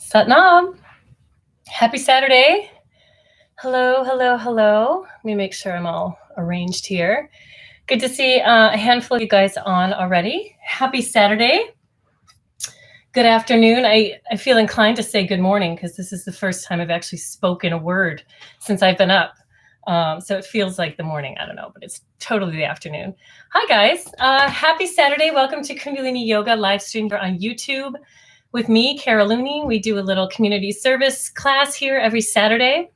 Satnam. Happy Saturday. Hello, hello, hello. Let me make sure I'm all arranged here. Good to see a handful of you guys on already. Happy Saturday. Good afternoon. I feel inclined to say good morning because this is the first time I've actually spoken a word since I've been up. So it feels like the morning. I don't know, but it's totally the afternoon. Hi, guys. Happy Saturday. Welcome to Kundalini Yoga live stream on YouTube. With me, Looney. We do a little community service class here every Saturday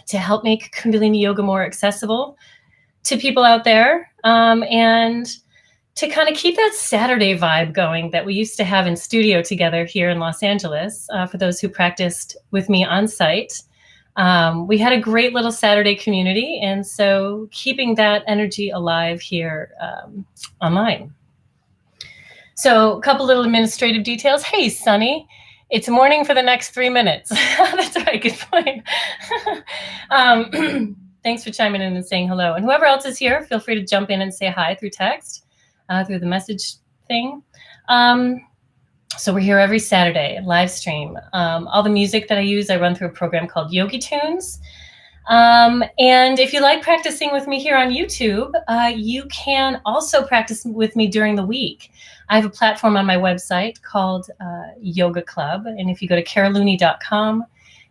to help make Kundalini Yoga more accessible to people out there, and to kind of keep that Saturday vibe going that we used to have in studio together here in Los Angeles. For those who practiced with me on site, we had a great little Saturday community, and so keeping that energy alive here online. So a couple little administrative details. Hey, Sunny, it's morning for the next 3 minutes. That's right, good point. Thanks for chiming in and saying hello. And whoever else is here, feel free to jump in and say hi through text, through the message thing. So we're here every Saturday, live stream. All the music that I use, I run through a program called Yogi Tunes. And if you like practicing with me here on YouTube, you can also practice with me during the week. I have a platform on my website called Yoga Club. And if you go to carolooney.com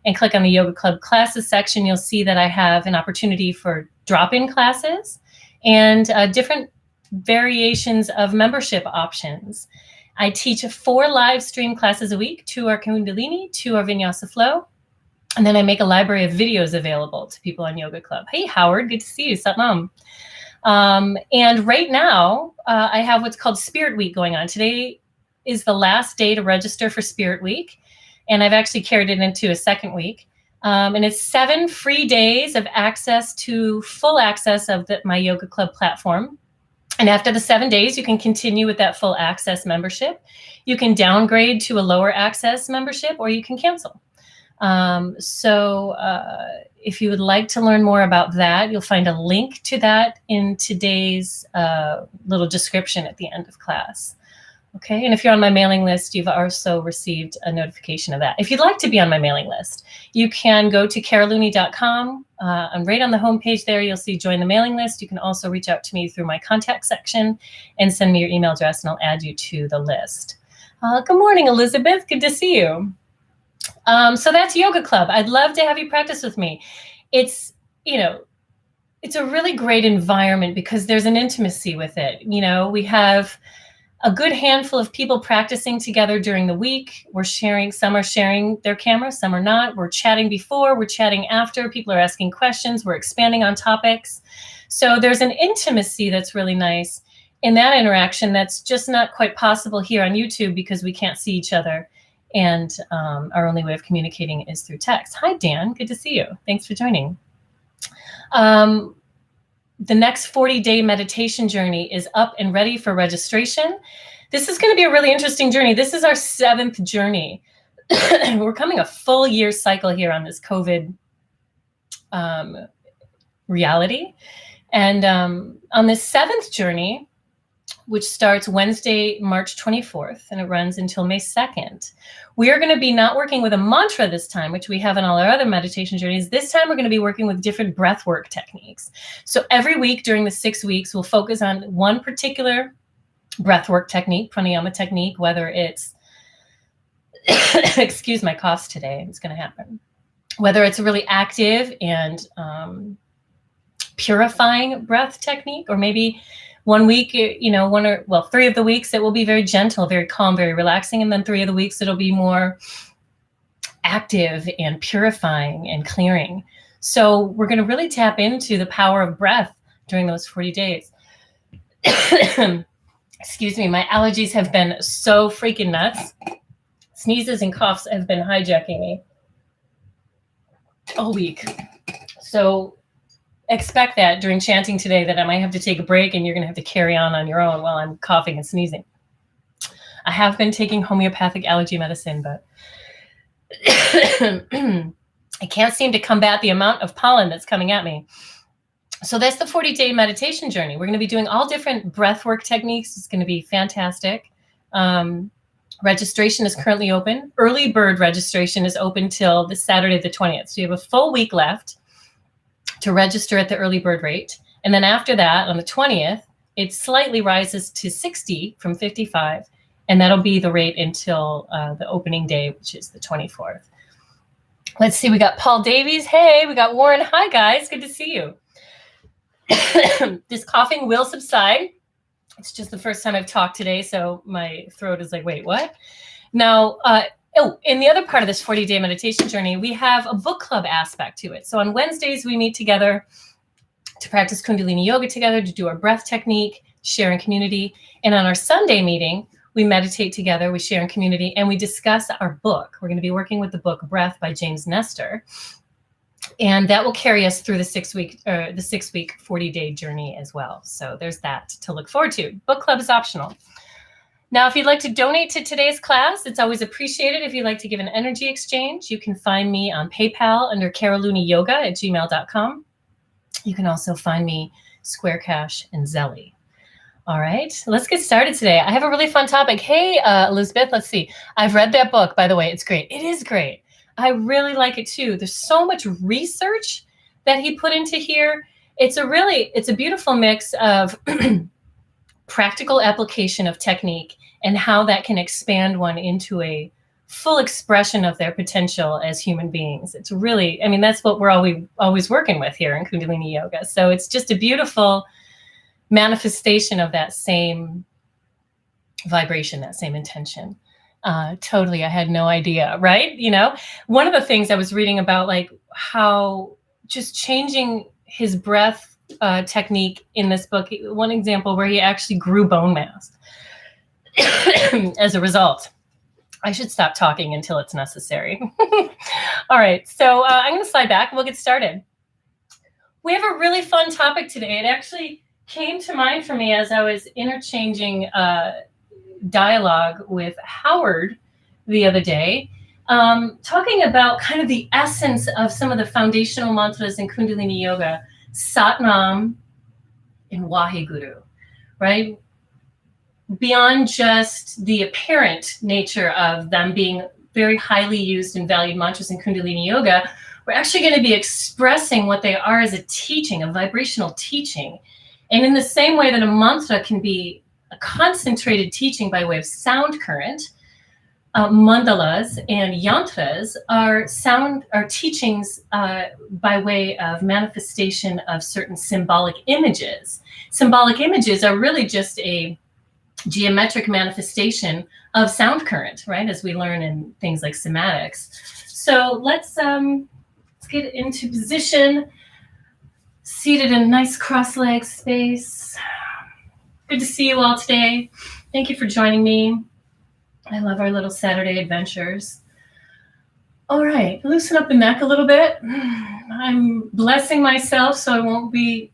and click on the Yoga Club classes section, you'll see that I have an opportunity for drop-in classes and different variations of membership options. I teach 4 live stream classes a week. 2 are Kundalini, 2 are Vinyasa Flow. And then I make a library of videos available to people on Yoga Club. Hey, Howard, good to see you. Satnam. And right now, I have what's called Spirit Week going on. Today is the last day to register for Spirit Week. And I've actually carried it into a second week. And it's 7 free days of access to full access of my Yoga Club platform. And after the 7 days, you can continue with that full access membership. You can downgrade to a lower access membership, or you can cancel. If you would like to learn more about that, you'll find a link to that in today's little description at the end of class. Okay, and if you're on my mailing list, you've also received a notification of that. If you'd like to be on my mailing list, you can go to carolooney.com. And right on the homepage there, you'll see join the mailing list. You can also reach out to me through my contact section and send me your email address, and I'll add you to the list. Good morning, Elizabeth. Good to see you. So that's Yoga Club. I'd love to have you practice with me. It's a really great environment because there's an intimacy with it. We have a good handful of people practicing together during the week. Some are sharing their cameras, some are not. We're chatting before, we're chatting after. People are asking questions. We're expanding on topics. So there's an intimacy that's really nice in that interaction that's just not quite possible here on YouTube because we can't see each other. And our only way of communicating is through text. Hi, Dan. Good to see you. Thanks for joining. The next 40-day meditation journey is up and ready for registration. This is going to be a really interesting journey. This is our 7th journey. We're coming a full year cycle here on this COVID reality. And on this 7th journey, which starts Wednesday, March 24th, and it runs until May 2nd. We are going to be not working with a mantra this time, which we have in all our other meditation journeys. This time, we're going to be working with different breathwork techniques. So every week during the 6 weeks, we'll focus on one particular breathwork technique, pranayama technique, whether it's, excuse my coughs today, it's going to happen. Whether it's a really active and purifying breath technique, or maybe one week, 3 of the weeks it will be very gentle, very calm, very relaxing. And then 3 of the weeks it'll be more active and purifying and clearing. So we're going to really tap into the power of breath during those 40 days. Excuse me, my allergies have been so freaking nuts. Sneezes and coughs have been hijacking me all week. So expect that during chanting today that I might have to take a break and you're going to have to carry on your own while I'm coughing and sneezing. I have been taking homeopathic allergy medicine, but I can't seem to combat the amount of pollen that's coming at me. So that's the 40-day meditation journey. We're going to be doing all different breathwork techniques. It's going to be fantastic. Registration is currently open. Early bird registration is open till this Saturday, the 20th. So you have a full week left to register at the early bird rate. And then after that, on the 20th, it slightly rises to 60 from 55. And that'll be the rate until the opening day, which is the 24th. Let's see, we got Paul Davies. Hey, we got Warren. Hi, guys. Good to see you. This coughing will subside. It's just the first time I've talked today, so my throat is like, wait, what? Now, in the other part of this 40-day meditation journey, we have a book club aspect to it. So on Wednesdays, we meet together to practice Kundalini yoga together, to do our breath technique, share in community. And on our Sunday meeting, we meditate together, we share in community, and we discuss our book. We're going to be working with the book Breath by James Nestor. And that will carry us through the 6-week 40-day journey as well. So there's that to look forward to. Book club is optional. Now, if you'd like to donate to today's class, it's always appreciated. If you'd like to give an energy exchange, you can find me on PayPal under carollooneyyoga@gmail.com. You can also find me Square Cash and Zelly. All right, let's get started today. I have a really fun topic. Hey, Elizabeth, let's see. I've read that book, by the way. It's great. It is great. I really like it too. There's so much research that he put into here. It's a beautiful mix of practical application of technique and how that can expand one into a full expression of their potential as human beings. It's really, I mean, that's what we're always working with here in Kundalini Yoga. So it's just a beautiful manifestation of that same vibration, that same intention. Totally. I had no idea, right? You know, one of the things I was reading about, like how just changing his breath technique in this book, one example where he actually grew bone mass as a result. I should stop talking until it's necessary. All right. So I'm going to slide back and we'll get started. We have a really fun topic today. It actually came to mind for me as I was interchanging dialogue with Howard the other day, talking about kind of the essence of some of the foundational mantras in Kundalini Yoga, Satnam and Wahe Guru, right? Beyond just the apparent nature of them being very highly used and valued mantras in Kundalini Yoga, we're actually going to be expressing what they are as a teaching, a vibrational teaching. And in the same way that a mantra can be a concentrated teaching by way of sound current, mandalas and yantras are teachings by way of manifestation of certain symbolic images. Symbolic images are really just a geometric manifestation of sound current, right? As we learn in things like somatics. So let's get into position, seated in a nice cross-legged space. Good to see you all today. Thank you for joining me. I love our little Saturday adventures. All right, loosen up the neck a little bit. I'm blessing myself so I won't be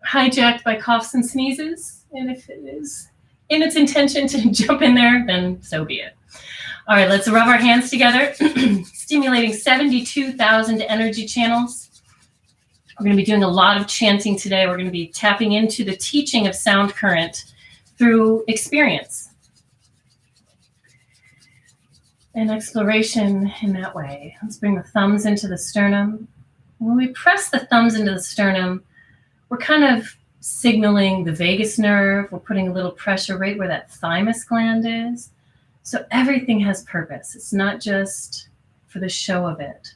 hijacked by coughs and sneezes. And if it is in its intention to jump in there, then so be it. All right, let's rub our hands together, stimulating 72,000 energy channels. We're going to be doing a lot of chanting today. We're going to be tapping into the teaching of sound current through experience and exploration in that way. Let's bring the thumbs into the sternum. When we press the thumbs into the sternum, we're kind of signaling the vagus nerve. We're putting a little pressure right where that thymus gland is. So everything has purpose. It's not just for the show of it.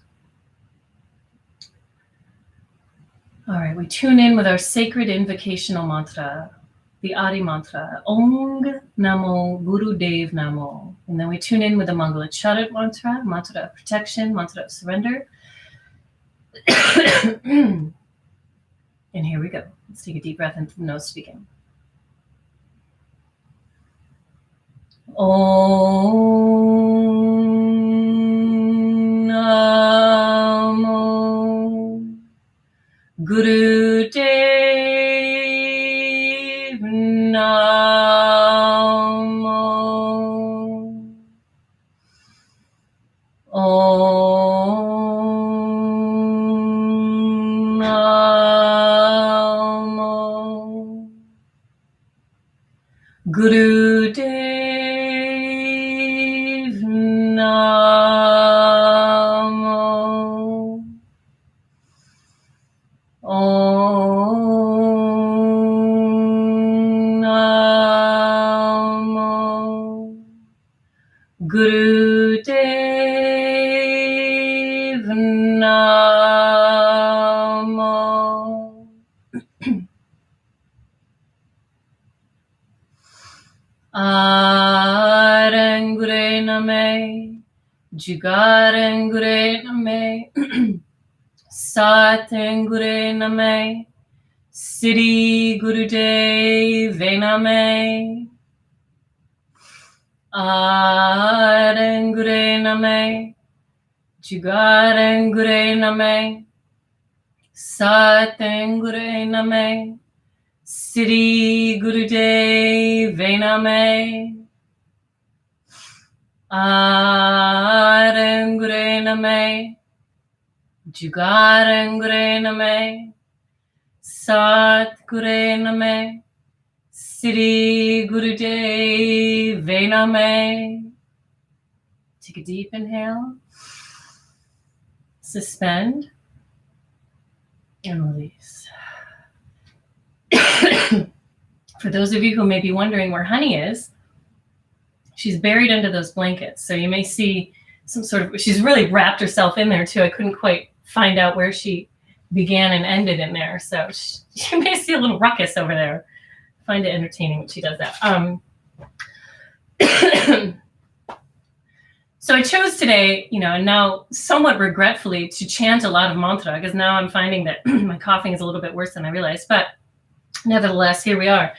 All right, we tune in with our sacred invocational mantra, the Adi mantra, Om Namo Guru Dev Namo. And then we tune in with the Mangala Charat mantra, mantra of protection, mantra of surrender. And here we go. Let's take a deep breath into the nose to begin. Om Namo Guru Dev Namo. Om Namo Guru Dev Gurudev Namo. Arangure Name, Jugarangure Name, Satangure Name, Siddhi Gurudev Name, Arangure Name, Jugarangure Name, Satangure Name, Siddhi Gurudev Name, Arangure Name, Jugarangure Name, Satgure Name, Siddhi Gurudev Name. Take a deep inhale, suspend, and release. For those of you who may be wondering where Honey is, she's buried under those blankets. So you may see some sort of, she's really wrapped herself in there too. I couldn't quite find out where she began and ended in there. So you may see a little ruckus over there. I find it entertaining when she does that. So I chose today, and now somewhat regretfully, to chant a lot of mantra, because now I'm finding that my coughing is a little bit worse than I realized. But nevertheless, here we are.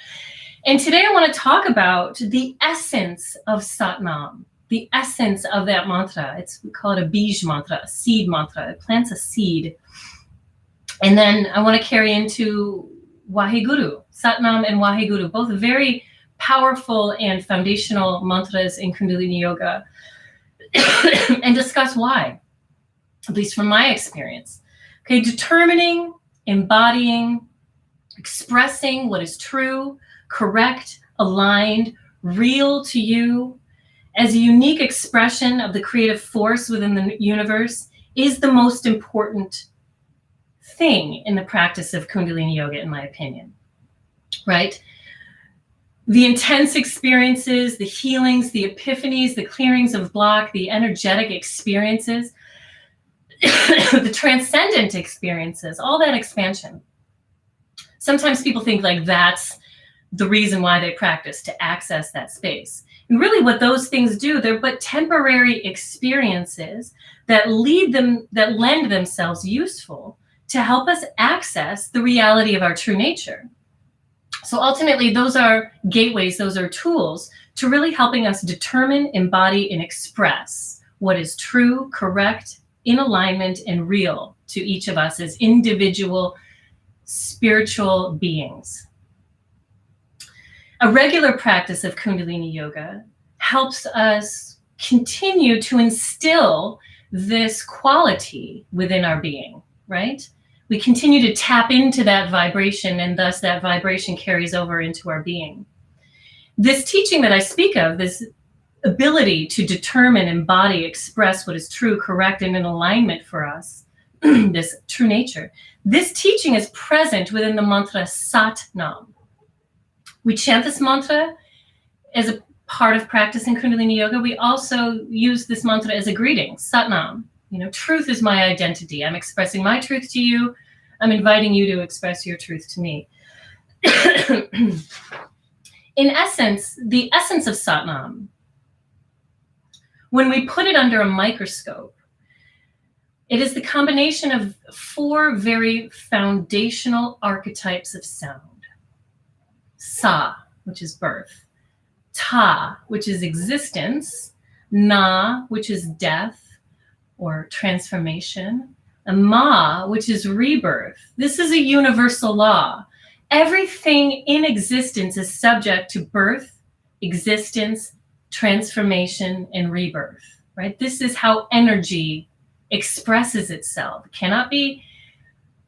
And today I want to talk about the essence of Satnam, the essence of that mantra. We call it a bij mantra, a seed mantra. It plants a seed. And then I want to carry into Wahe Guru, Satnam and Wahe Guru, both very powerful and foundational mantras in Kundalini Yoga, and discuss why, at least from my experience. Okay, determining, embodying, expressing what is true, correct, aligned, real to you, as a unique expression of the creative force within the universe is the most important thing in the practice of Kundalini Yoga, in my opinion, right? The intense experiences, the healings, the epiphanies, the clearings of block, the energetic experiences, the transcendent experiences, all that expansion. Sometimes people think like that's the reason why they practice, to access that space. And really what those things do, they're but temporary experiences that lend themselves useful to help us access the reality of our true nature. So ultimately, those are gateways, those are tools to really helping us determine, embody, and express what is true, correct, in alignment, and real to each of us as individual spiritual beings. A regular practice of Kundalini Yoga helps us continue to instill this quality within our being, right? We continue to tap into that vibration, and thus that vibration carries over into our being. This teaching that I speak of, this ability to determine, embody, express what is true, correct, and in alignment for us, this true nature, this teaching is present within the mantra Satnam. We chant this mantra as a part of practicing Kundalini Yoga. We also use this mantra as a greeting, Satnam. Truth is my identity. I'm expressing my truth to you. I'm inviting you to express your truth to me. In essence, the essence of Satnam, when we put it under a microscope, it is the combination of 4 very foundational archetypes of sound. Sa, which is birth. Ta, which is existence. Na, which is death or transformation. And Ma, which is rebirth. This is a universal law. Everything in existence is subject to birth, existence, transformation, and rebirth, right? This is how energy expresses itself. It cannot be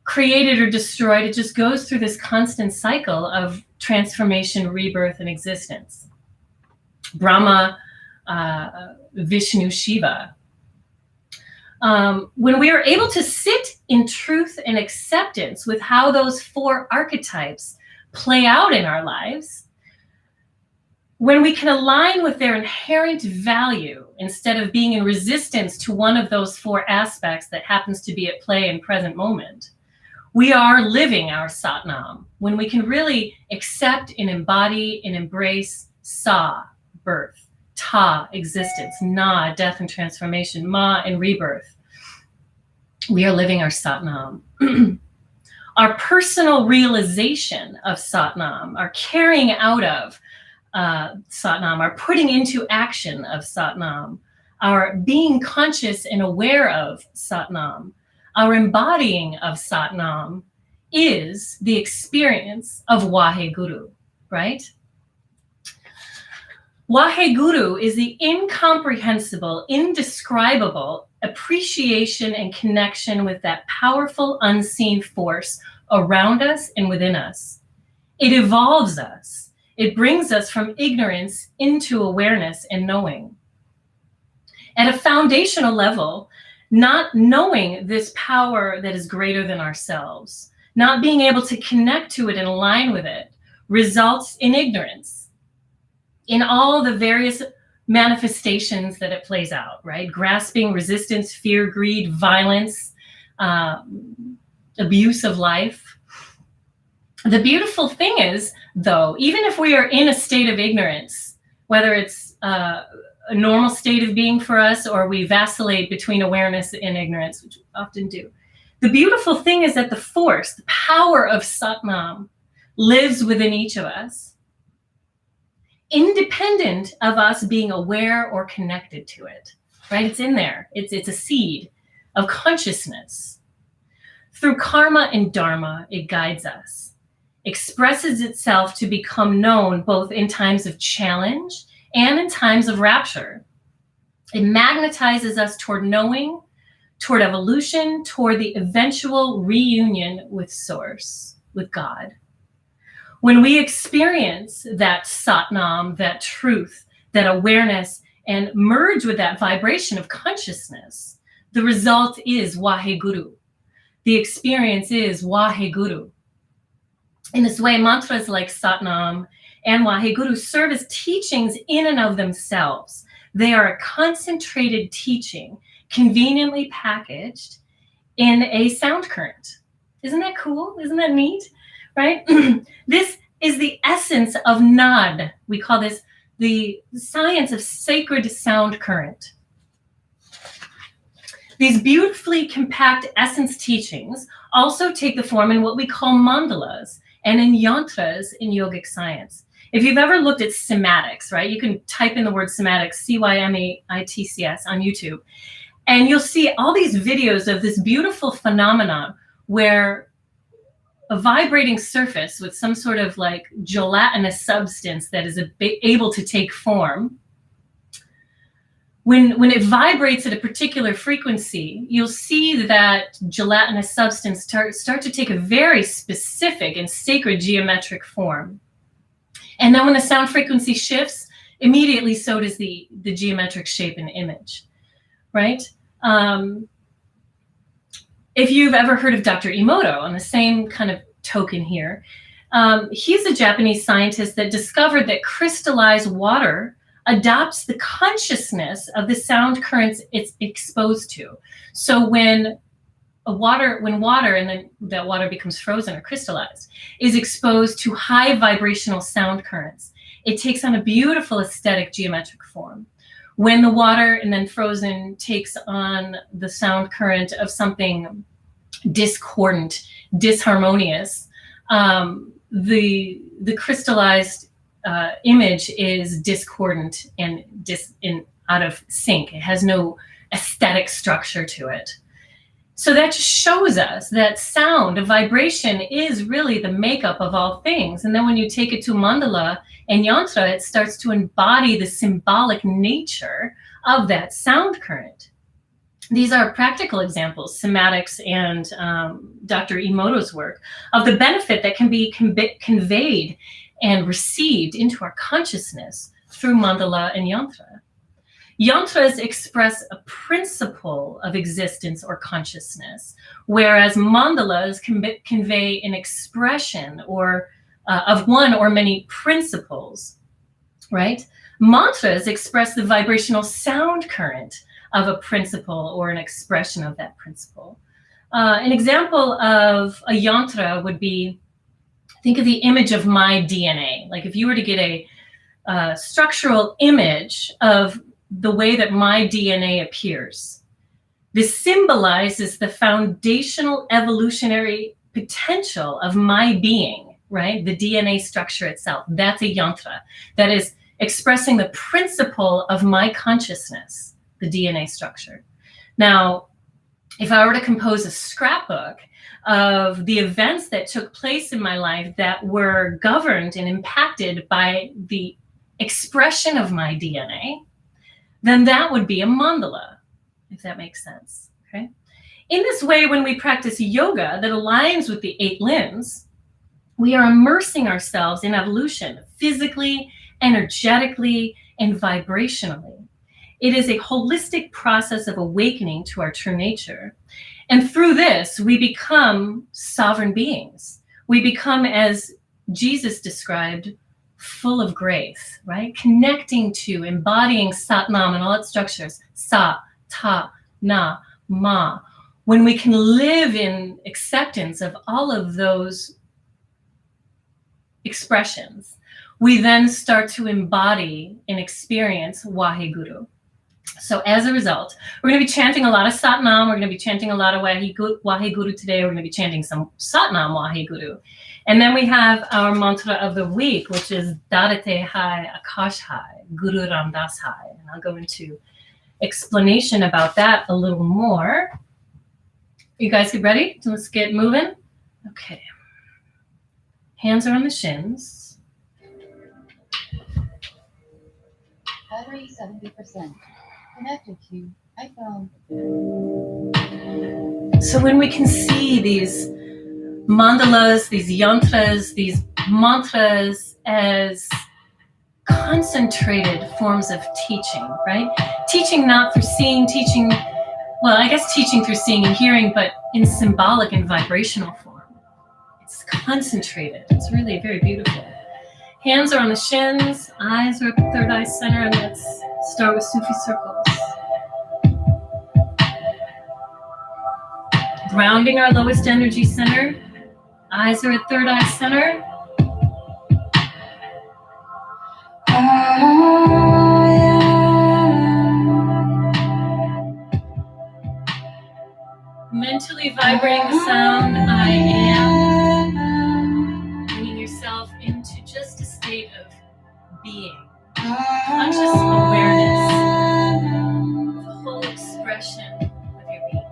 created or destroyed. It just goes through this constant cycle of transformation, rebirth, and existence. Brahma, Vishnu, Shiva. When we are able to sit in truth and acceptance with how those 4 archetypes play out in our lives, When we can align with their inherent value instead of being in resistance to one of those four aspects that happens to be at play in present moment, we are living our Satnam. When we can really accept and embody and embrace Sa, birth, Ta, existence, Na, death and transformation, Ma, and rebirth, we are living our Satnam. Our personal realization of Satnam, our carrying out of Satnam, our putting into action of Satnam, our being conscious and aware of Satnam, our embodying of Satnam is the experience of Wahe Guru, right? Wahe Guru is the incomprehensible, indescribable appreciation and connection with that powerful unseen force around us and within us. It evolves us. It brings us from ignorance into awareness and knowing. At a foundational level, not knowing this power that is greater than ourselves, not being able to connect to it and align with it, results in ignorance in all the various manifestations that it plays out, right? Grasping, resistance, fear, greed, violence, abuse of life. The beautiful thing is, though, even if we are in a state of ignorance, whether it's a normal state of being for us or we vacillate between awareness and ignorance, which we often do, the beautiful thing is that the force, the power of Satnam lives within each of us, independent of us being aware or connected to it, right? It's in there. It's a seed of consciousness. Through karma and dharma, it guides us, expresses itself to become known both in times of challenge and in times of rapture. It magnetizes us toward knowing, toward evolution, toward the eventual reunion with Source, with God. When we experience that Satnam, that truth, that awareness, and merge with that vibration of consciousness, the result is Wahe Guru. The experience is Wahe Guru. In this way, mantras like Satnam and Wahe Guru serve as teachings in and of themselves. They are a concentrated teaching, conveniently packaged in a sound current. Isn't that cool? Isn't that neat? Right? This is the essence of Nad. We call this the science of sacred sound current. These beautifully compact essence teachings also take the form in what we call mandalas and in yantras in yogic science. If you've ever looked at cymatics, right, you can type in the word cymatics, C-Y-M-A-I-T-C-S on YouTube, and you'll see all these videos of this beautiful phenomenon where a vibrating surface with some sort of like gelatinous substance that is able to take form. When it vibrates at a particular frequency, you'll see that gelatinous substance start to take a very specific and sacred geometric form. And then when the sound frequency shifts, immediately so does the geometric shape and image, right? If you've ever heard of Dr. Emoto, on the same kind of token here, he's a Japanese scientist that discovered that crystallized water adopts the consciousness of the sound currents it's exposed to. So when water, and then that water becomes frozen or crystallized, is exposed to high vibrational sound currents, it takes on a beautiful aesthetic geometric form. When the water and then frozen takes on the sound current of something discordant, disharmonious, the crystallized image is discordant and out of sync. It has no aesthetic structure to it. So that just shows us that sound, a vibration, is really the makeup of all things. And then when you take it to mandala and yantra, it starts to embody the symbolic nature of that sound current. These are practical examples, cymatics and Dr. Emoto's work, of the benefit that can be conveyed and received into our consciousness through mandala and yantra. Yantras express a principle of existence or consciousness, whereas mandalas convey an expression or of one or many principles right? Mantras express the vibrational sound current of a principle or an expression of that principle. An example of a yantra would be, think of the image of my DNA. Like if you were to get a structural image of the way that my DNA appears, this symbolizes the foundational evolutionary potential of my being, right? The DNA structure itself. That's a yantra. That is expressing the principle of my consciousness, the DNA structure. Now, if I were to compose a scrapbook of the events that took place in my life that were governed and impacted by the expression of my DNA, then that would be a mandala, if that makes sense, okay? In this way, when we practice yoga that aligns with the 8 limbs, we are immersing ourselves in evolution, physically, energetically, and vibrationally. It is a holistic process of awakening to our true nature. And through this, we become sovereign beings. We become, as Jesus described, full of grace, right? Connecting to, embodying Satnam and all its structures, Sa, Ta, Na, Ma. When we can live in acceptance of all of those expressions, we then start to embody and experience Wahe Guru. So as a result, we're going to be chanting a lot of Satnam. We're going to be chanting a lot of Wahe Guru today. We're going to be chanting some Satnam Wahe Guru. And then we have our mantra of the week, which is Darate Hai, Akash Hai, Guru Ramdas Hai. And I'll go into explanation about that a little more. You guys get ready? So let's get moving. Okay. Hands are on the shins. Battery 70%. Connected to iPhone. So when we can see these mandalas, these yantras, these mantras as concentrated forms of teaching, right? Teaching not through seeing, teaching, well, I guess teaching through seeing and hearing, but in symbolic and vibrational form. It's concentrated. It's really very beautiful. Hands are on the shins, eyes are at the third eye center, and let's start with Sufi circles. Grounding our lowest energy center. Eyes are at third eye center. Mentally vibrating the sound, I am. Bringing yourself into just a state of being. Conscious awareness. The whole expression of your being.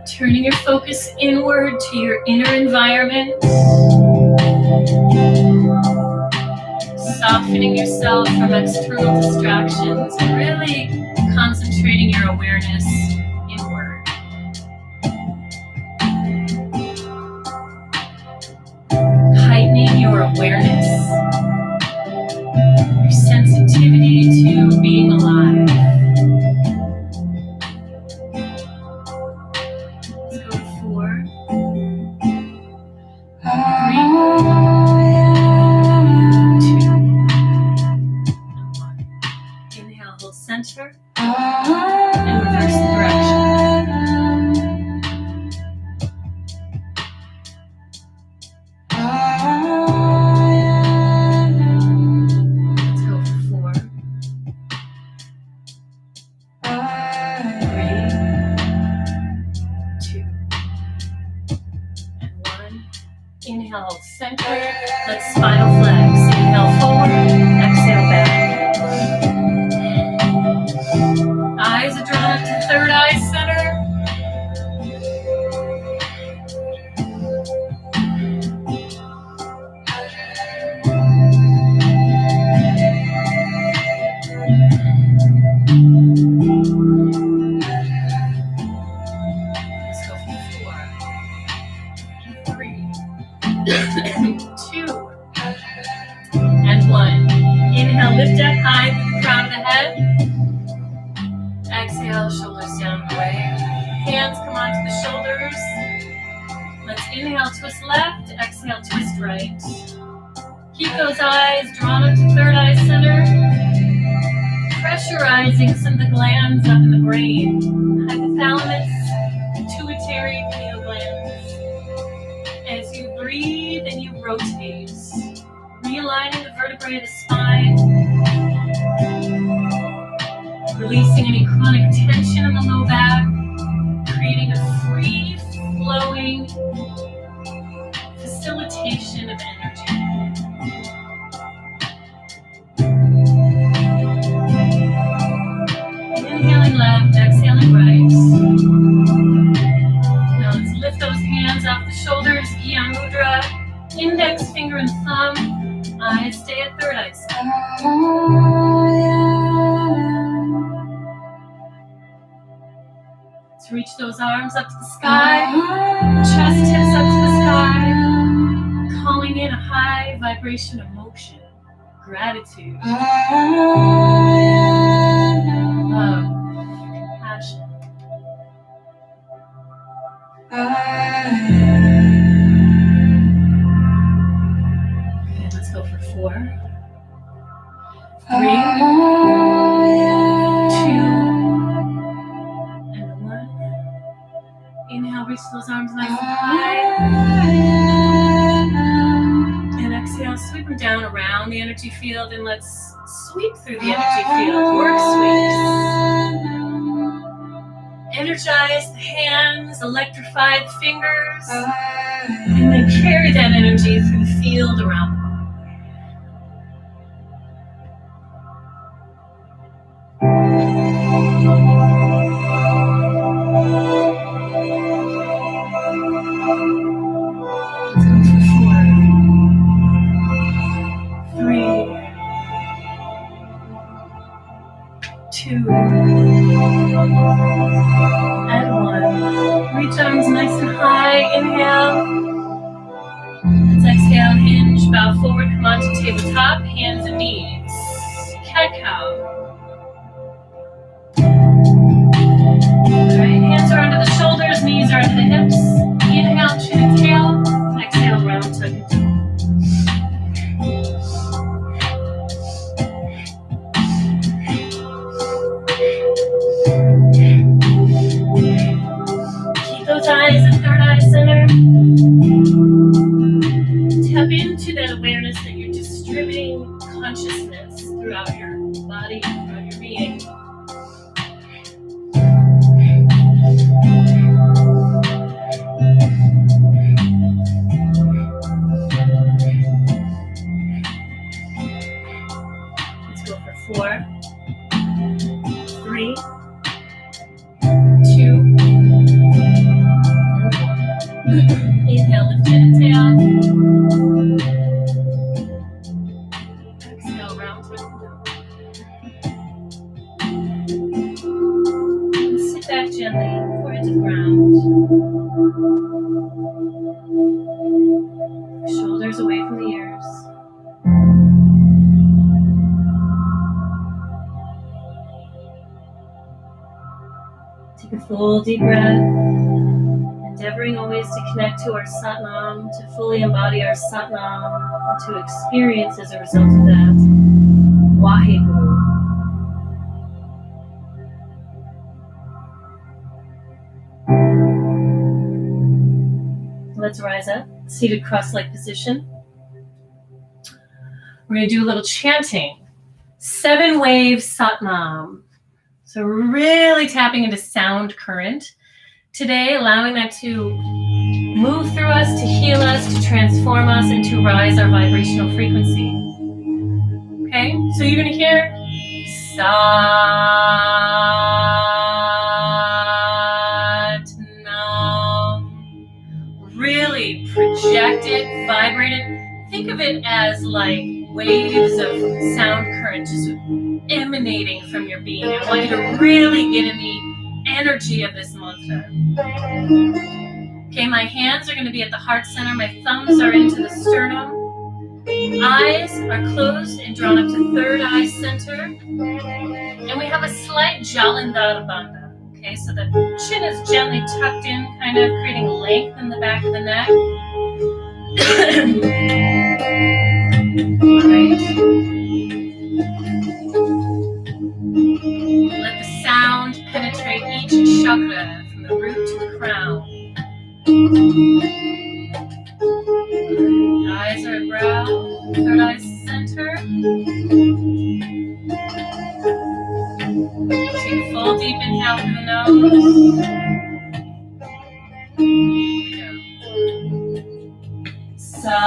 Turning your focus inward to your inner environment. Softening yourself from external distractions and really concentrating your awareness inward. Heightening your awareness, your sensitivity to being alive. Let's go 4, 3, 2, inhale, hold center, and reverse the direction. Let's go for 4, 3, 2, and 1. Inhale, hold center. Let's spinal flex. Inhale forward, exhale back. Eyes are drawn up to third eye center. Let's go for 4, 3, 2, and 1. Inhale, lift up high through the crown of the head. Exhale, shoulders down and away. Hands come onto the shoulders. Inhale, twist left. Exhale, twist right. Keep those eyes drawn up to third eye center. Pressurizing some of the glands up in the brain. Hypothalamus, pituitary, pineal glands. As you breathe and you rotate, realigning the vertebrae of the spine, releasing any chronic tension in the low back, creating a free-flowing facilitation of energy. Inhaling left, exhaling right. Now let's lift those hands off the shoulders, Gyan Mudra. Index finger and thumb. Eyes stay at third eye center. Let's reach those arms up to the sky. Chest tips up to the sky. Calling in a high vibration of motion, gratitude, love, compassion. Okay, let's go for 4, 3, 2, and 1. Inhale, reach those arms nice and high. And exhale, sweep them down around the energy field, and let's sweep through the energy field. Work sweeps. Energize the hands, electrify the fingers, and then carry that energy through the field around the body. Let's go for 4, 3, 2, and 1. Reach arms nice and high. Inhale. Let's exhale, hinge, bow forward, come onto tabletop, hands and knees. Cat-cow. Alright, hands are under the shoulders, knees are under the hips. Inhale, chin and tail. Exhale, round tuck and toe. Keep those eyes at third eye center. Tap into that awareness that you're distributing consciousness throughout your body, throughout your being. Let's go for 4, 3, 2, inhale, lift chin and tail. Exhale, round twist and sit back gently, forehead to the ground. Shoulders away from the ears. Take a full deep breath. Endeavoring always to connect to our Satnam, to fully embody our Satnam, and to experience as a result of that, Wahe. Let's rise up, seated cross-leg position. We're going to do a little chanting. 7-wave Satnam. So we're really tapping into sound current. Today, allowing that to move through us, to heal us, to transform us, and to rise our vibrational frequency. Okay, so you're going to hear Satnam. Really project it, vibrate it. Think of it as like waves of sound current just emanating from your being. I want you to really get in the energy of this mantra. Okay, my hands are going to be at the heart center. My thumbs are into the sternum. Eyes are closed and drawn up to third eye center. And we have a slight Jalandhara Bandha. Okay, so the chin is gently tucked in, kind of creating length in the back of the neck. Alright. Let the sound penetrate each chakra from the root to the crown. Eyes are at brow, third eye center. Take a full deep inhale through the nose. Here we go. Sa.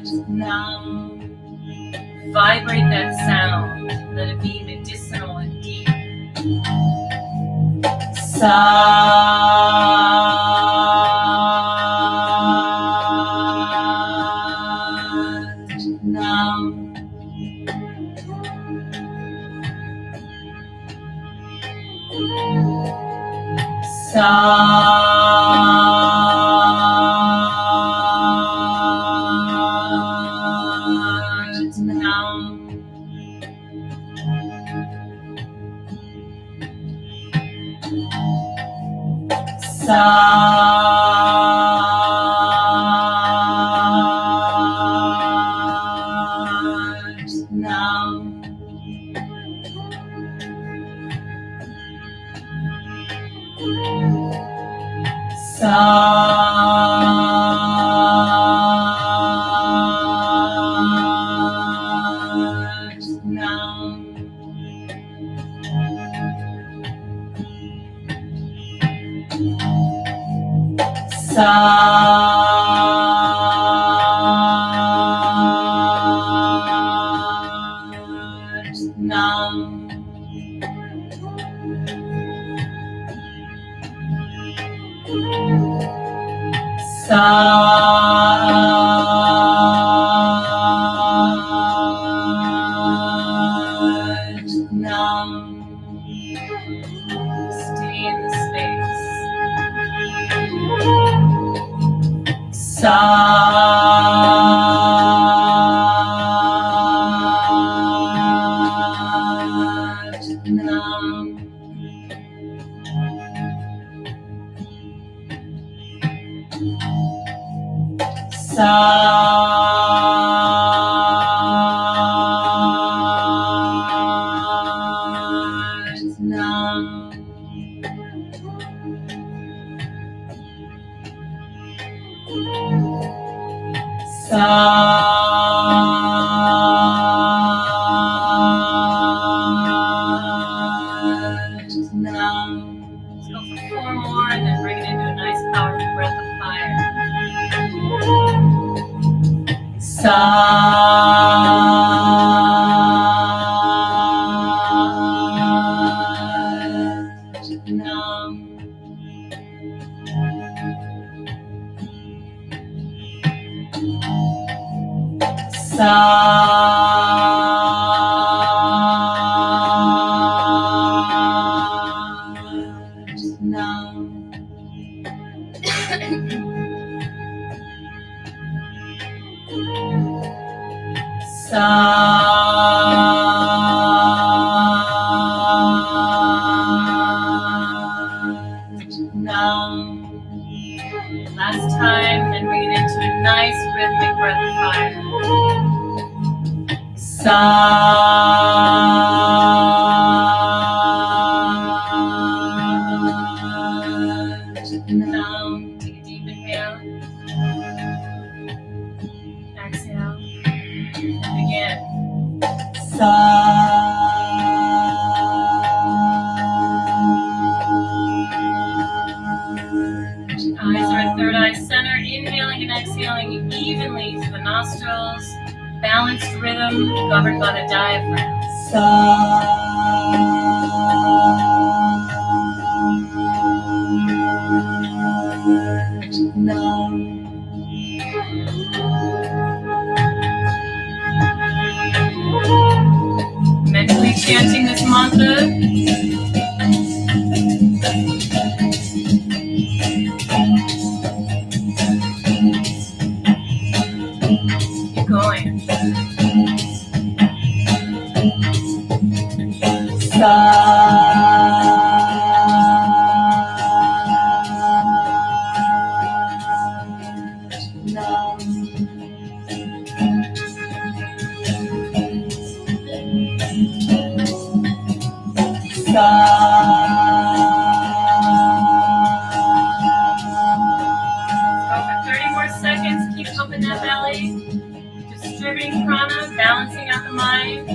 Don't mind me. Vibrate that sound. Let it be medicinal and deep. Stay in the space. Last time, and bring it into into a nice rhythmic breath of fire. Sa. Nam. Take a deep inhale. Exhale. And again. Sa. Eyes are at third eye center. Inhaling and exhaling evenly through the nostrils. Balanced rhythm governed by the diaphragm. Mentally chanting this mantra. Keep going. Distributing prana, balancing out the mind.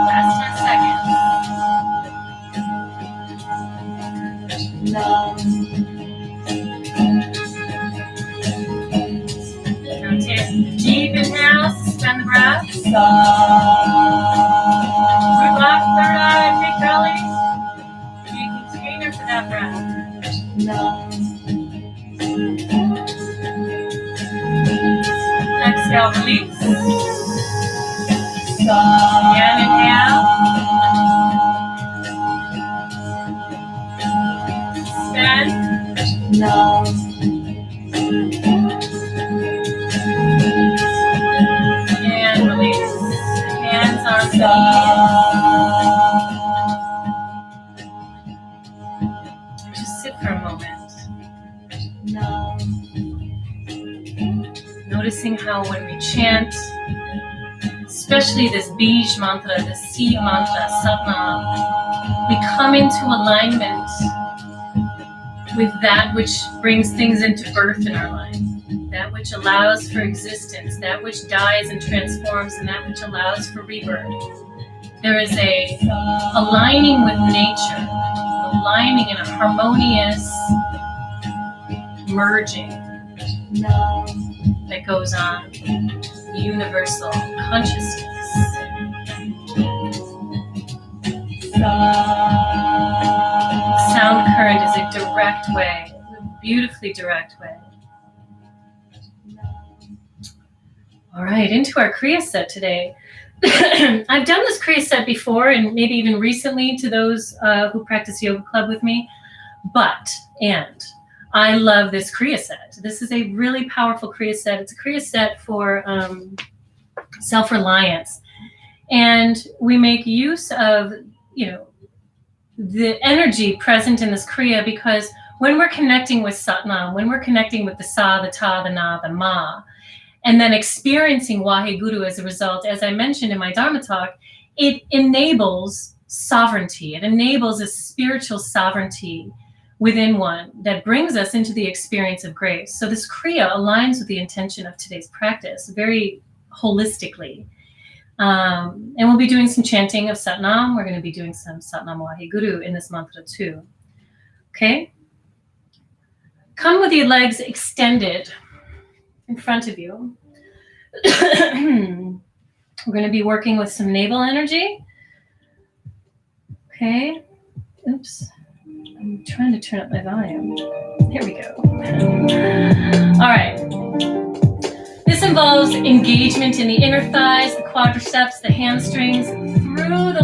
Last 10 seconds. Now take a deep inhale, suspend the breath. Root lock, third eye, big belly. Be a container for that breath. Exhale, release. Again, inhale. Suspend. And release. Hands, arms, knees. Just sit for a moment. Noticing how when we chant, especially this Bij mantra, the seed mantra, Satnam, we come into alignment with that which brings things into birth in our life, that which allows for existence, that which dies and transforms, and that which allows for rebirth. There is a aligning with nature, aligning in a harmonious merging that goes on, universal consciousness. Sound current is a direct way, a beautifully direct way. All right, into our Kriya set today. I've done this Kriya set before, and maybe even recently to those who practice yoga club with me, and I love this Kriya set. This is a really powerful Kriya set. It's a Kriya set for self-reliance. And we make use of, the energy present in this Kriya, because when we're connecting with Satnam, when we're connecting with the Sa, the Ta, the Na, the Ma, and then experiencing Wahe Guru as a result, as I mentioned in my Dharma talk, it enables sovereignty. It enables a spiritual sovereignty within one that brings us into the experience of grace. So this Kriya aligns with the intention of today's practice very holistically. And we'll be doing some chanting of Satnam. We're going to be doing some Satnam Wahe Guru in this mantra too. Okay? Come with your legs extended in front of you. We're going to be working with some navel energy. Okay. Oops. I'm trying to turn up my volume. Here we go. All right. This involves engagement in the inner thighs, the quadriceps, the hamstrings, through the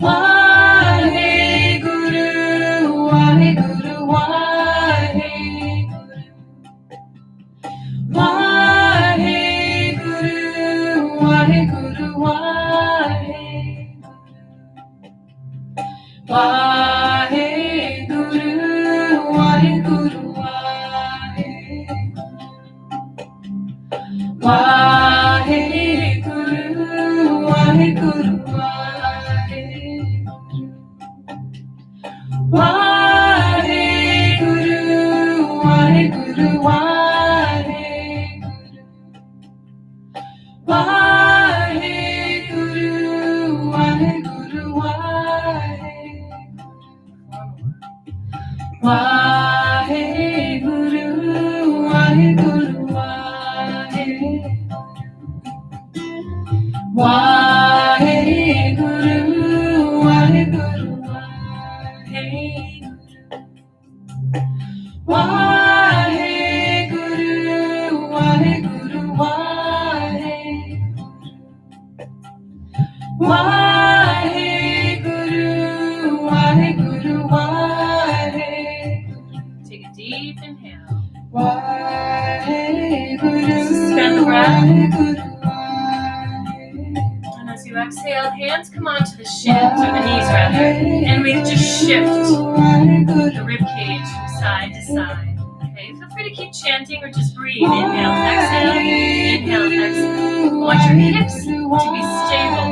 Wahe Guru, Wahe Guru, Wahe Guru. Wahe Guru, Wahe Guru, Wahe Guru. Wahe Guru, Wahe Guru, Wahe Guru. Wahe Guru, Wahe Guru, Wahe Guru. Wahe Guru, Wahe Guru, Wahe Guru. Wahe Guru, Wahe Guru, Wahe Guru. Wahe Guru, Wahe Guru, Wahe Guru. Wahe Guru, Wahe Guru, Wahe Guru. Wahe Guru, Wahe Guru, Wahe Guru. Wahe Guru, Wahe Guru, Wahe Guru. Take a deep inhale. Wahe Guru, suspend the breath. And as you exhale, hands come onto the shins or the knees rather, and we just shift the rib cage from side to side. Okay, feel free to keep chanting or just breathe. Inhale, exhale, inhale, exhale. I want your hips to be stable,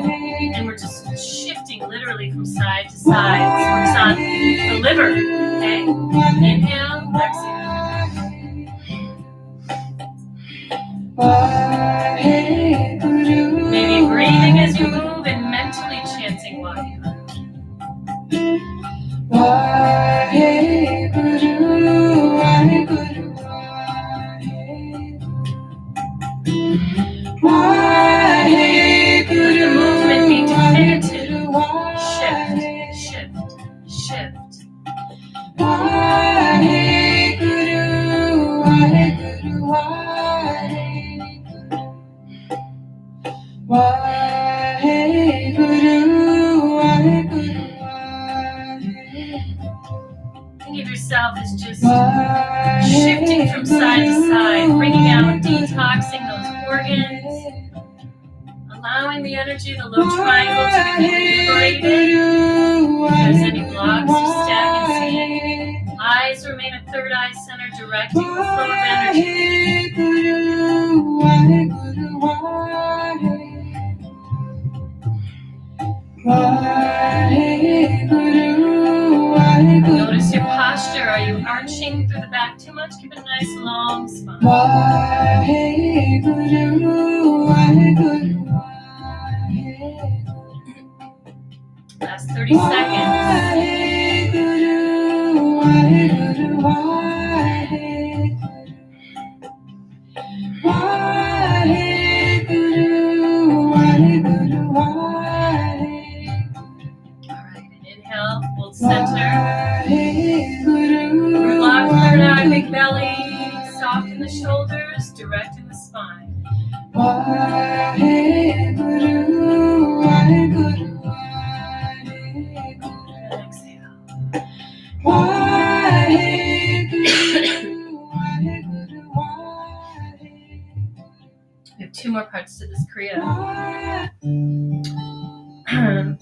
and we're just shifting literally from side to side. This works on the liver. Okay, inhale, exhale. Maybe breathing as you move and mentally chanting Wahe. Wahe Guru, Wahe Guru, Wahe Guru. The movement be definitive. Shift, shift, shift. Wahe Guru, Wahe Guru, Wahe Guru. Wahe Guru, Wahe Guru, Wahe. Think of yourself as just shifting from side to side, bringing out, detoxing those organs, allowing the energy of the low triangle to be liberated. If there's any blocks or stagnancy, eyes remain at third eye center, directing the flow of energy. Notice your posture. Are you arching through the back too much? Keep a nice long spine. Last 30 seconds. Center. Relax third eye, big belly. Soften the shoulders, direct in the spine. And exhale. We have 2 more parts to this Kriya.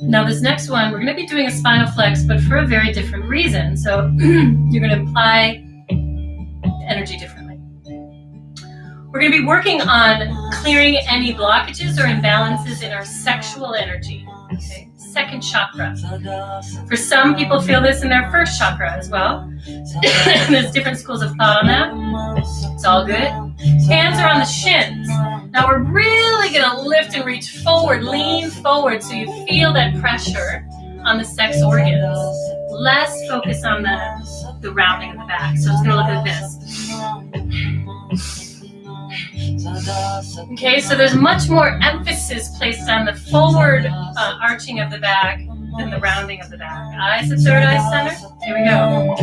Now this next one, we're going to be doing a spinal flex, but for a very different reason. So you're going to apply energy differently. We're going to be working on clearing any blockages or imbalances in our sexual energy. Okay? Second chakra. For some people feel this in their first chakra as well. There's different schools of thought on that. It's all good. Hands are on the shins. Now we're really going to lift and reach forward, lean forward so you feel that pressure on the sex organs. Less focus on the rounding of the back. So it's going to look like this. Okay, so there's much more emphasis placed on the forward arching of the back than the rounding of the back. Eyes at third eye center. Here we go.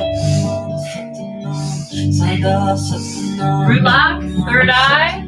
Root lock, third eye.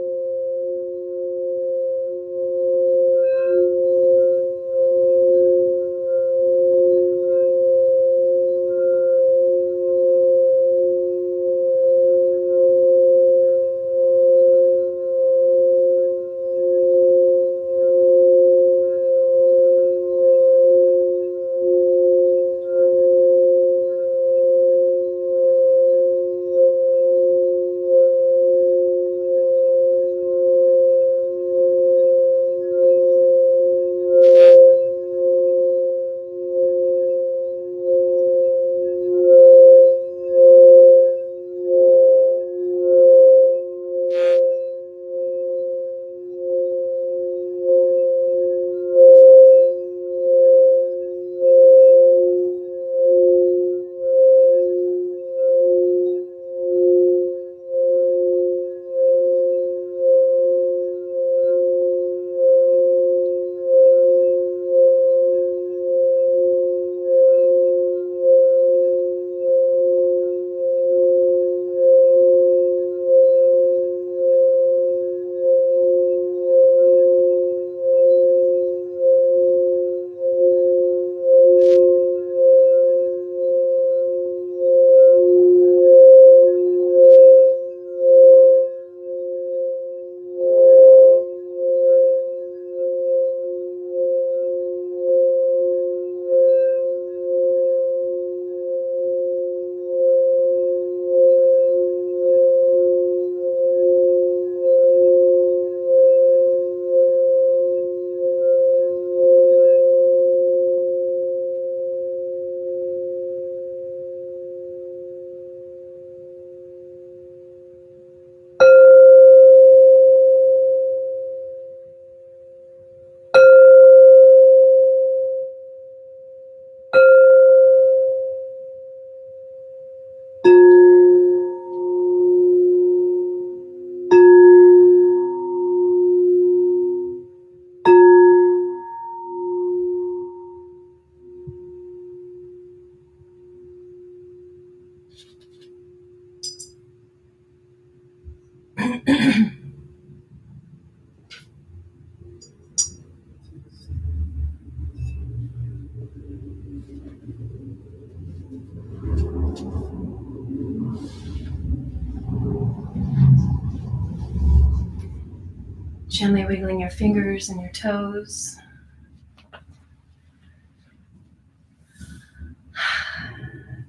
Gently wiggling your fingers and your toes.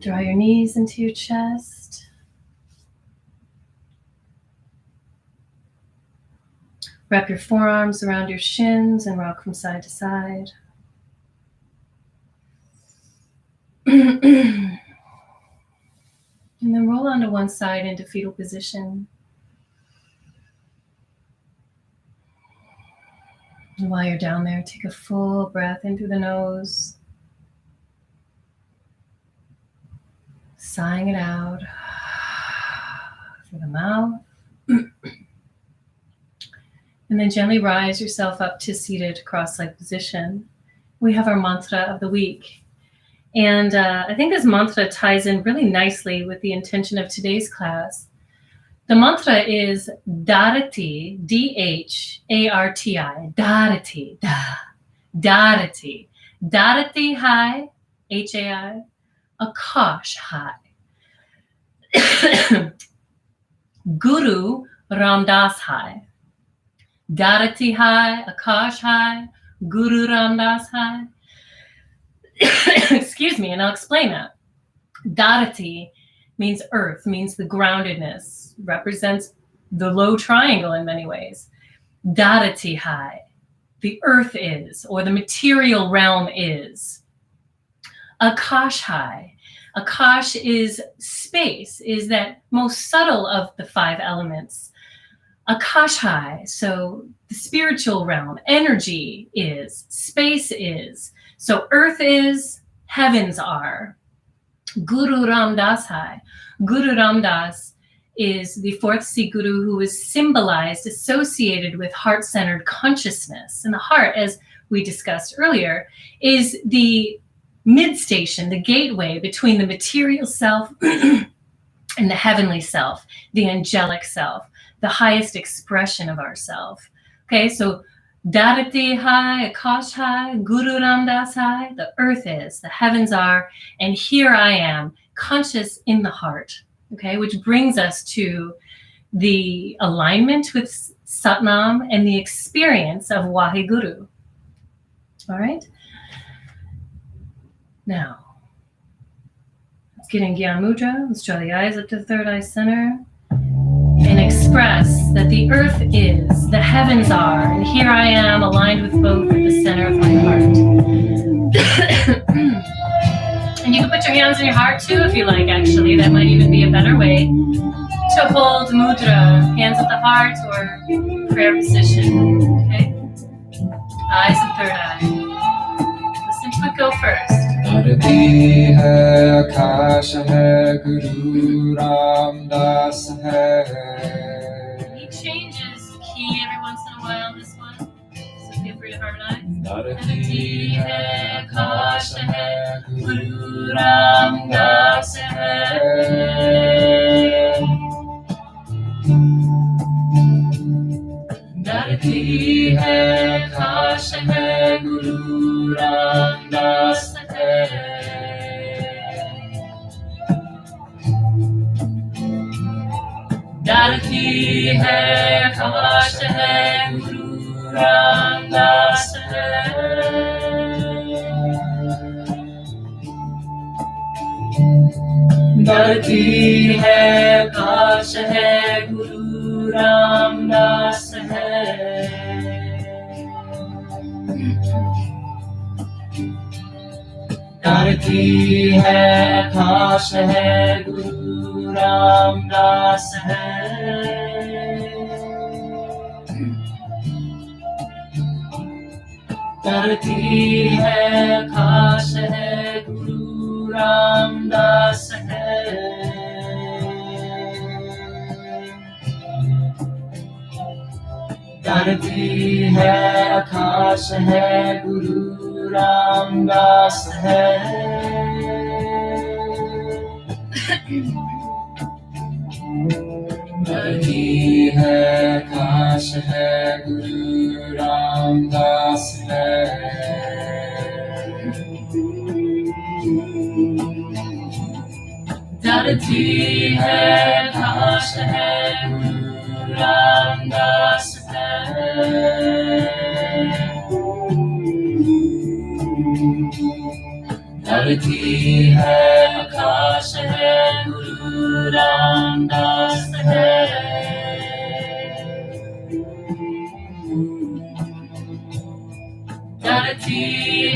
Draw your knees into your chest. Wrap your forearms around your shins and rock from side to side. And then roll onto one side into fetal position. And while you're down there, take a full breath in through the nose. Sighing it out through the mouth. And then gently rise yourself up to seated cross-legged position. We have our mantra of the week. And I think this mantra ties in really nicely with the intention of today's class. The mantra is Dharati, D-H-A-R-T-I, Dharati, Dharati. Dharati Hai, H-A-I, Akash Hai. Guru Ramdas Hai. Dharati Hai, Akash Hai, Guru Ramdas Hai. Excuse me, and I'll explain that. Dharati means earth, means the groundedness, represents the low triangle in many ways. Dharati Hai, the earth is, or the material realm is. Akash Hai, Akash is space, is that most subtle of the five elements. Akash Hai, so the spiritual realm, energy is, space is. So earth is, heavens are. Guru Ramdas Hai. Guru Ramdas is the fourth Sikh Guru who is symbolized, associated with heart-centered consciousness. And the heart, as we discussed earlier, is the mid-station, the gateway between the material self and the heavenly self, the angelic self, the highest expression of ourself. Okay, so Dharati Hai, Akash Hai, Guru Ramdas Hai, the earth is, the heavens are, and here I am, conscious in the heart. Okay, which brings us to the alignment with Satnam and the experience of Wahe Guru. All right. Now, let's get in Gyan Mudra. Let's draw the eyes up to the third eye center and express that the earth is, the heavens are, and here I am aligned with both at the center of my heart. And you can put your hands on your heart too if you like, actually. That might even be a better way to hold mudra, hands at the heart or prayer position. Okay? Eyes and third eye. Listen to it go first. Dharati hai, Akash hai, Guru Ramdas hai. He changes key every once in a while, this one. So feel free to harmonize. Dharati hai, Akash hai, Guru Ramdas hai. Dharati hai, Akash hai, Guru Ramdas hai. Dharati hai, Akash hai, Guru Ramdas hai. Dharati hai, Akash hai, Guru Ramdas hai. Dharati hai, Akash hai, Guru Ramdas hai. Dharati hai, Akash hai, Guru Ramdas hai. Dharati hai, Akash hai, Guru Ramdas hai. Dharati hai, Akash hai, Guru Ramdas hai. Dharati hai, Akash hai, Guru Ramdas hai. धरती है आकाश है गुरु रामदास है धरती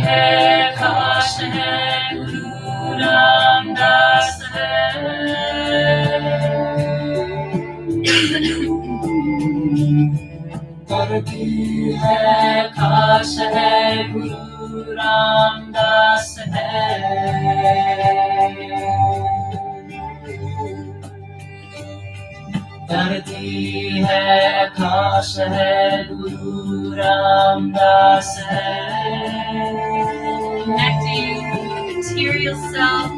है आकाश है गुरु रामदास धरती है आकाश है गुरु रामदास है धरती है आकाश है गुरु रामदास है Connecting with the material self,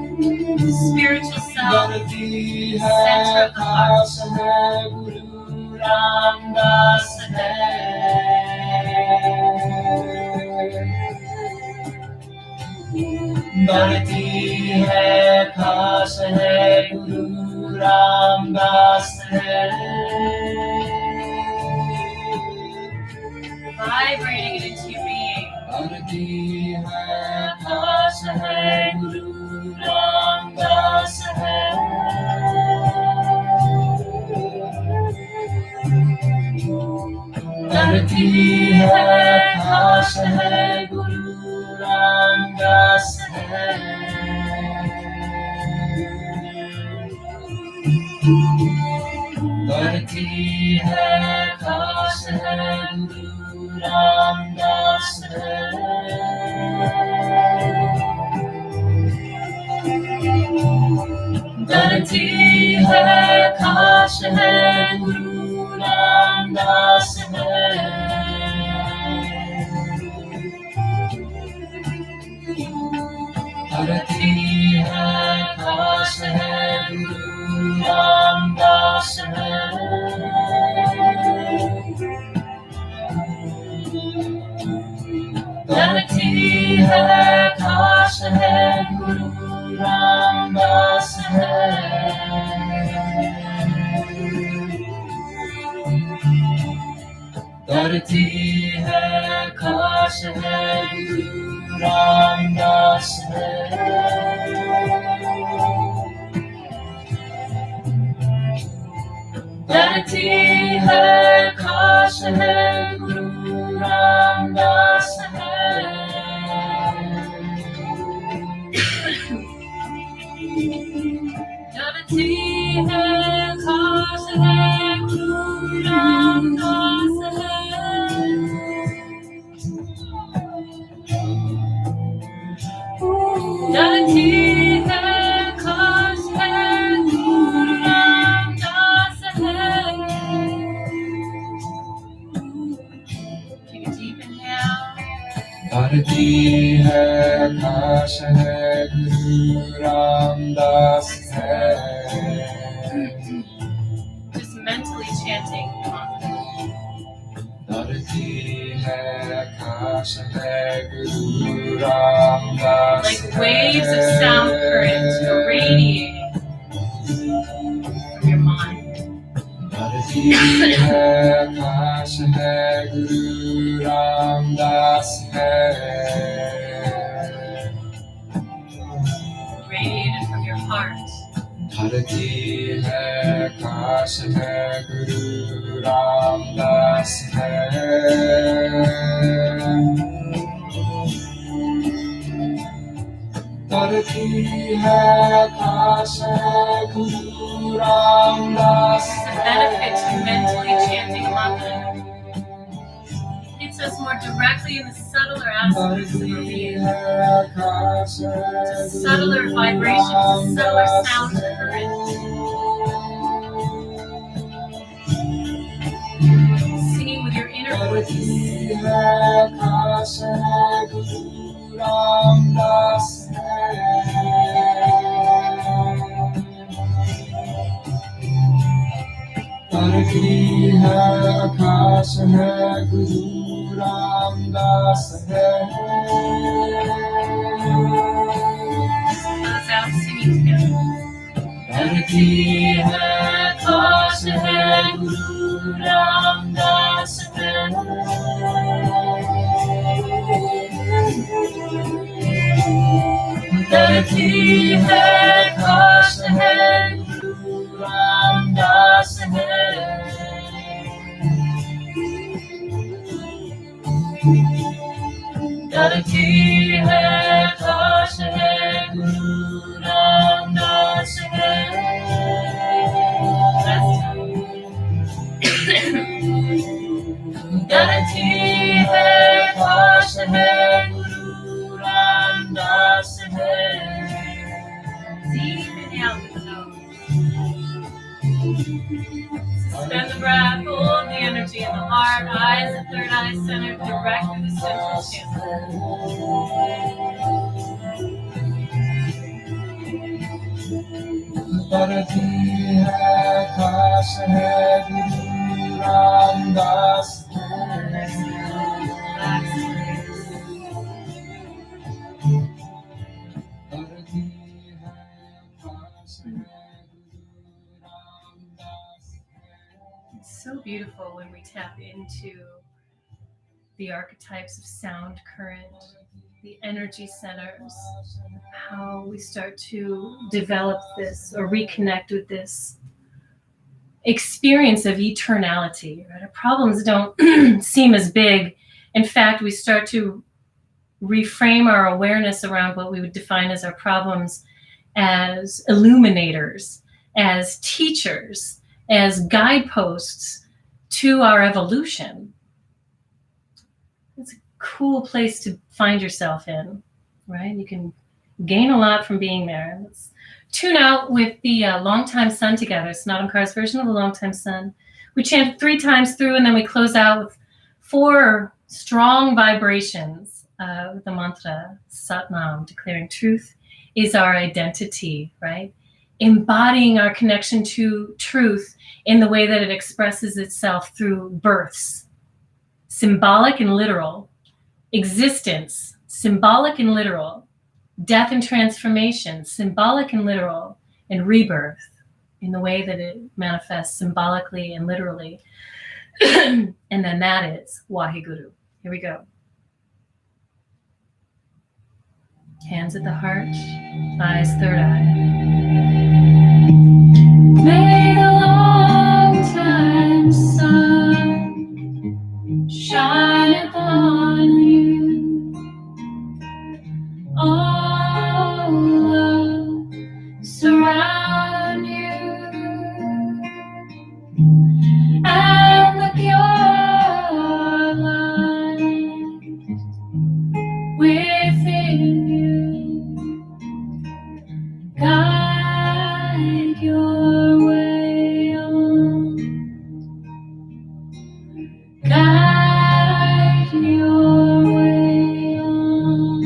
the spiritual self, धरती है center of the heart. आकाश है गुरु रामदास है धरती है आकाश है गुरु रामदास है vibrating it into your being. धरती है आकाश है गुरु रामदास है धरती है आकाश है गुरु रामदास है धरती है आकाश है गुरु रामदास है धरती है आकाश है गुरु रामदास है धरती है आकाश है गुरु रामदास है धरती है आकाश है गुरु रामदास है धरती है आकाश है गुरु रामदास है धरती है आकाश है गुरु रामदास है धरती है आकाश है गुरु रामदास है धरती है आकाश है गुरु रामदास है Take a deep inhale. धरती है आकाश है गुरु रामदास है Just mentally chanting the mantra. धरती है आकाश है गुरु Ramdas Like waves of sound current radiating from your mind. धरती है आकाश है गुरु रामदास है Radiated from your heart. धरती है आकाश है गुरु रामदास है धरती है आकाश है गुरु Ramdas The benefit to mentally chanting a mantra hits us more directly in the subtler aspects of our धरती being. है आकाश है It's a subtler vibration, it's a subtler sound current. Singing with your inner voice. धरती है आकाश है गुरु रामदास है धरती है आकाश है गुरु रामदास है Close out singing together. धरती है आकाश है गुरु रामदास है धरती है, आकाश है, गुरु रामदास है। धरती है, आकाश है, गुरु रामदास है। धरती है, आकाश है, गुरु रामदास है। Deep inhale through the nose. Suspend the breath, hold the energy in the heart, eyes and third eye centered direct through the central channel. धरती है, आकाश है, गुरु Ramdas It's so beautiful when we tap into the archetypes of sound current, the energy centers, how we start to develop this or reconnect with this experience of eternality. Right? Our problems don't seem as big. In fact, we start to reframe our awareness around what we would define as our problems as illuminators, as teachers, as guideposts to our evolution. It's a cool place to find yourself in, right? You can gain a lot from being there. Let's tune out with the Longtime Sun together. Snodamkar's version of the Longtime Sun. We chant 3 times through, and then we close out with 4 strong vibrations with the mantra Satnam, declaring truth is our identity, right? Embodying our connection to truth in the way that it expresses itself through births, symbolic and literal, existence, symbolic and literal, death and transformation, symbolic and literal, and rebirth in the way that it manifests symbolically and literally. And then that is Wahe Guru. Here we go. Hands at the heart, eyes third eye. May the long time sun shine upon you. All love surround you, and the pure light within you guide your way on, guide your way on.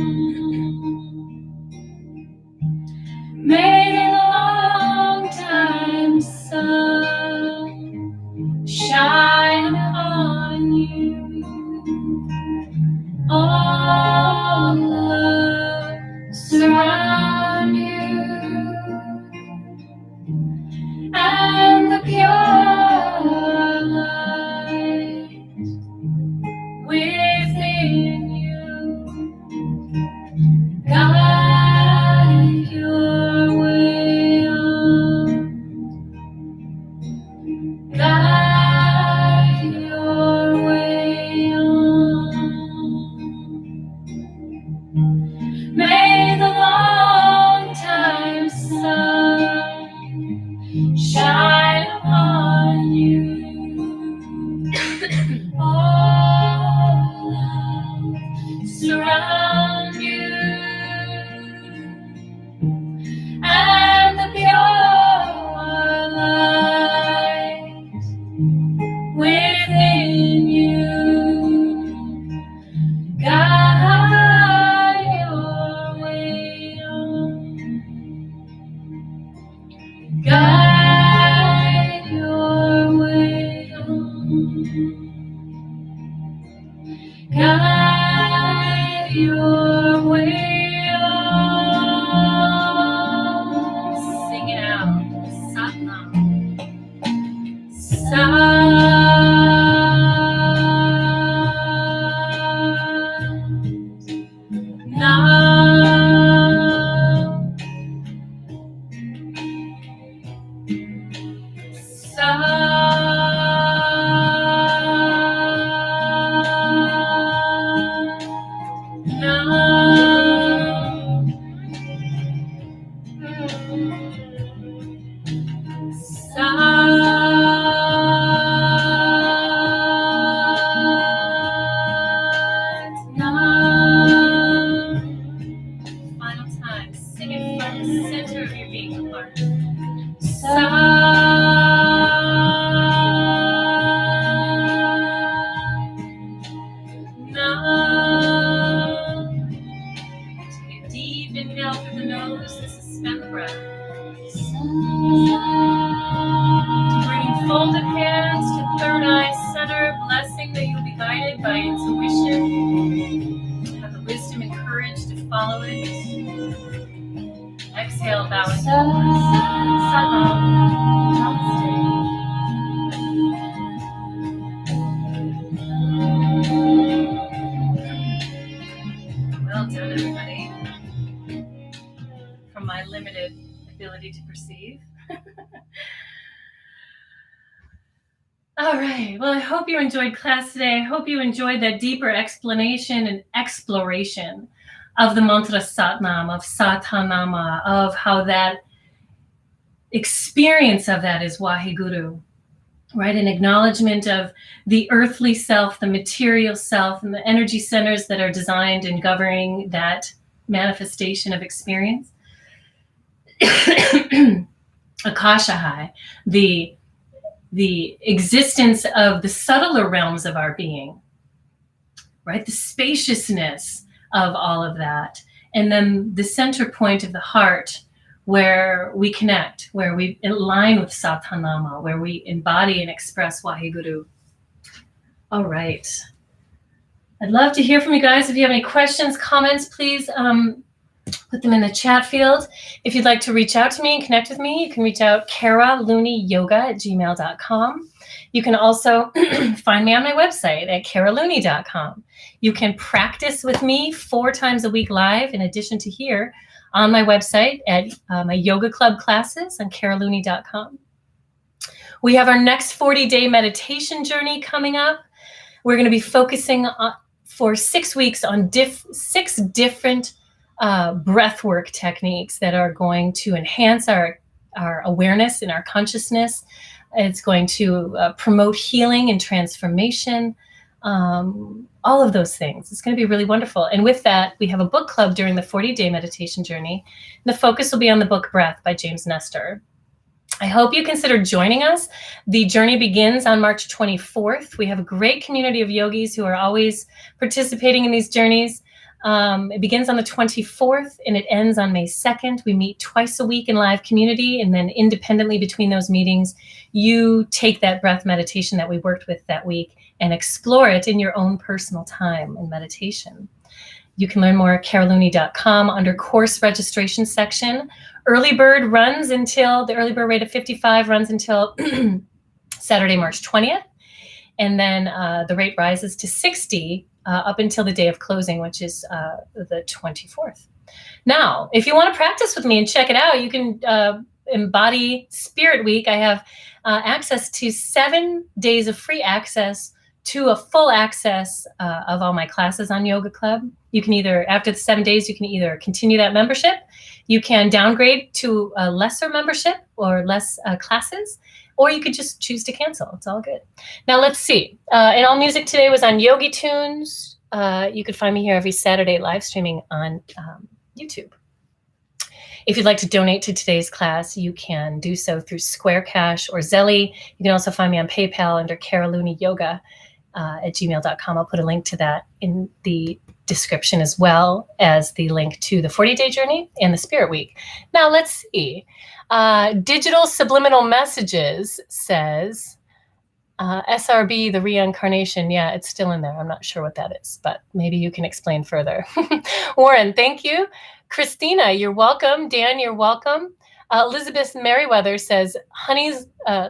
heart. Sa-na. Take a deep inhale through the nose and suspend the breath. Bringing folded hands to third eye center, blessing that you'll be guided by intuition. Have the wisdom and courage to follow it. Exhale, bowing forward. Sa-na. Well done, everybody. From my limited ability to perceive. All right. Well, I hope you enjoyed class today. I hope you enjoyed that deeper explanation and exploration of the mantra Satnam, of Satanama, of how that experience of that is Waheguru, right? An acknowledgement of the earthly self, the material self, and the energy centers that are designed and governing that manifestation of experience. Akashahai, the existence of the subtler realms of our being, right? The spaciousness of all of that. And then the center point of the heart where we connect, where we align with Satanama, where we embody and express Waheguru. All right. I'd love to hear from you guys. If you have any questions, comments, please put them in the chat field. If you'd like to reach out to me and connect with me, you can reach out karalooneyyoga@gmail.com. You can also find me on my website at karalooney.com. You can practice with me 4 times a week live, in addition to here on my website at my yoga club classes on karalooney.com. We have our next 40-day meditation journey coming up. We're going to be focusing on, for 6 weeks on 6 different breathwork techniques that are going to enhance our awareness and our consciousness. It's going to promote healing and transformation, all of those things. It's going to be really wonderful. And with that, we have a book club during the 40-day meditation journey. The focus will be on the book Breath by James Nestor. I hope you consider joining us. The journey begins on March 24th. We have a great community of yogis who are always participating in these journeys. It begins on the 24th and it ends on May 2nd. We meet twice a week in live community, and then independently between those meetings, you take that breath meditation that we worked with that week and explore it in your own personal time and meditation. You can learn more at karalooney.com under course registration section. Early bird runs until, the early bird rate of 55 runs until Saturday, March 20th. And then the rate rises to 60 up until the day of closing, which is the 24th. Now, if you want to practice with me and check it out, you can embody Spirit Week. I have access to 7 days of free access to a full access of all my classes on Yoga Club. You can either, after the 7 days, you can either continue that membership, you can downgrade to a lesser membership or less classes, or you could just choose to cancel. It's all good. Now let's see. And all music today was on Yogi Tunes. You could find me here every Saturday live streaming on YouTube. If you'd like to donate to today's class, you can do so through Square Cash or Zelly. You can also find me on PayPal under karalooneyyoga at gmail.com. I'll put a link to that in the description, as well as the link to the 40-day journey and the Spirit Week. Now let's see. Digital Subliminal Messages says, SRB, the reincarnation. Yeah, it's still in there. I'm not sure what that is, but maybe you can explain further. Warren, thank you. Christina, you're welcome. Dan, you're welcome. Elizabeth Merriweather says,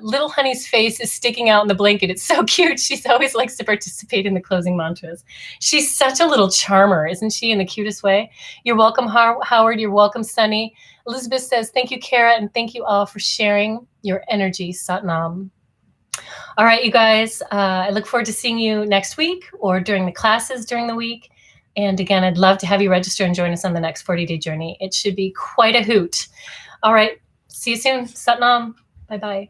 little Honey's face is sticking out in the blanket. It's so cute. She's always likes to participate in the closing mantras. She's such a little charmer, isn't she, in the cutest way? You're welcome, Howard. You're welcome, Sunny. Elizabeth says, thank you, Kara, and thank you all for sharing your energy, Satnam. All right, you guys, I look forward to seeing you next week or during the classes during the week. And again, I'd love to have you register and join us on the next 40-day journey. It should be quite a hoot. All right, see you soon. Satnam. Bye-bye.